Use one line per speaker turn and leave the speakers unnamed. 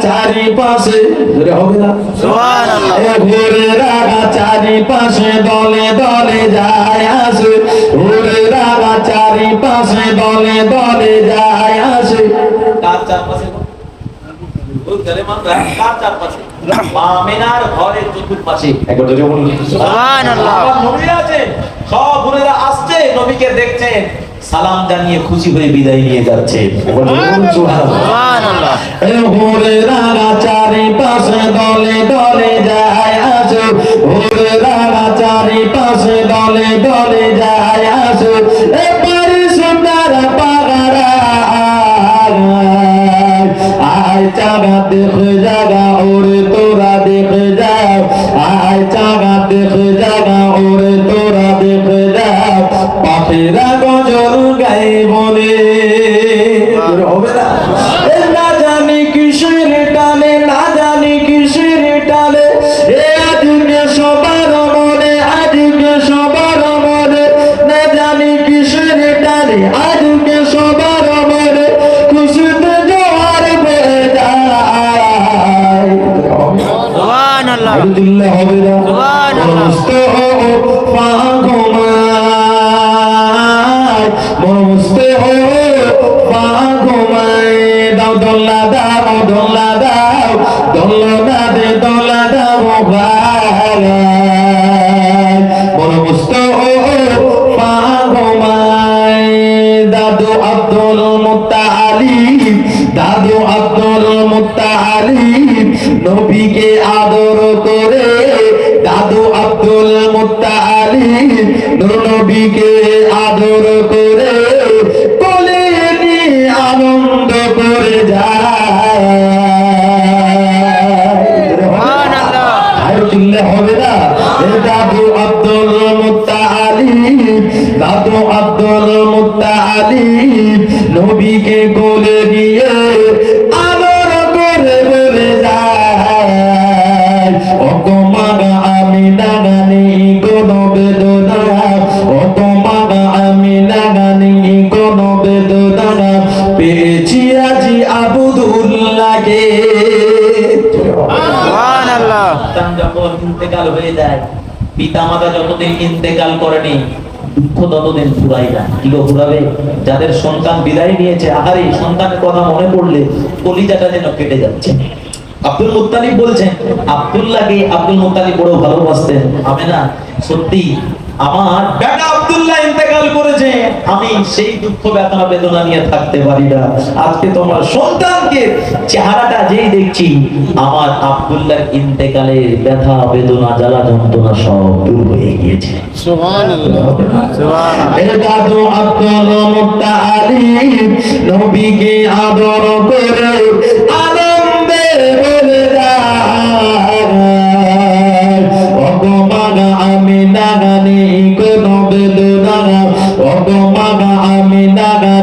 চারিপাশে চারিপাশে দলে দলে যায় আসে, চারিপাশে দলে দলে যায় আসে। কার চারপাশে? আমিনার ঘরের চতুর্পাশে। একবার জোরে বলুন সুবহানাল্লাহ। নবী আছেন, সব বোনেরা আসছে, নবীকে দেখছেন, সালাম জানিয়ে খুশি হয়ে বিদায় নিয়ে যাচ্ছে। সুবহানাল্লাহ। এই বোনেরা চারিপাশে দলে দলে যায় আসে, বোনেরা চারিপাশে দলে দলে যায় আসে। এবারে সুন্দর পাগড়া আয় চাগা দেখে জাগা ওরে তোরা দেখে যাও, আয় চাগা দেখে জাগা ওরে তোরা দেখে যাও, পাখিরা গজল গাই বলে। হবে না? না জানি কিসের টানে, না জানি কিসের টানে, এ আজকে সবার মনে, আজকে সবার মনে, না জানি কিসের টানে, আজকে সবার মনে, খুশিতে জোয়ার বয়ে যায়। সুবহানাল্লাহ। দিল্লা হবে না? সুবহানাল্লাহ। মস্তে হো পাগমায় দাও দোলা দাও, দোলা দাও, দোলা দে দোলা দাও ভাই। মস্ত হো পাগমায় দাদু আব্দুল মুত্তালিব, দাদু আব্দুল মুত্তালিব নবীকে আদর করে, দাদু আব্দুল মুত্তালিব নবীকে আদর করে কোলে নিয়ে আনন্দ করে যায়। হবে না? দাদু আব্দুল মুত্তালিব, দাদু আব্দুল মুত্তালিব নবীকে কোলে নিয়ে আদর করে বলে যায়, ও তোমাগা আমি নাগানি কোনো বেদনা, ও তোমাগা আমি নাগানি কোনো বেদনা, পেয়েছি আজি আবুদুল্লাহকে। সুবহানাল্লাহ। সন্তান যখন ইন্তেকাল হয়ে যায়, পিতা মাতা যতদিন ইন্তেকাল করেনি, দুঃখ ততদিন ফুরাই না। কি গো ফুরাবে? যাদের সন্তান বিদায় নিয়েছে, আহারে সন্তানের কথা মনে পড়লে কলিজাটা যেন কেটে যাচ্ছে। আব্দুল মুত্তালিব বলছেন, আব্দুল্লাহকে আব্দুল মুত্তালিব বড় ভালোবাসতেন। আমেনা, সত্যি আমার বেটা আব্দুল্লাহ ইন্তেকাল করেছে, আমি সেই দুঃখ বেদনা বেদনা নিয়ে থাকতে পারি না। আজকে তোমার সন্তানকে চেহারাটা যেই দেখছি, আমার আব্দুল্লাহর ইন্তেকালের ব্যথা বেদনা জ্বালা যন্ত্রণা সব দূর হয়ে গিয়েছে। সুবহানাল্লাহ, সুবহানাল্লাহ। দাদু আব্দুল মুত্তালিব নবীকে আদর করে আনন্দে বলে যায়, ও মাগা আমি নাগানি কোনো বেদনা, ও মাগা আমি নাগানি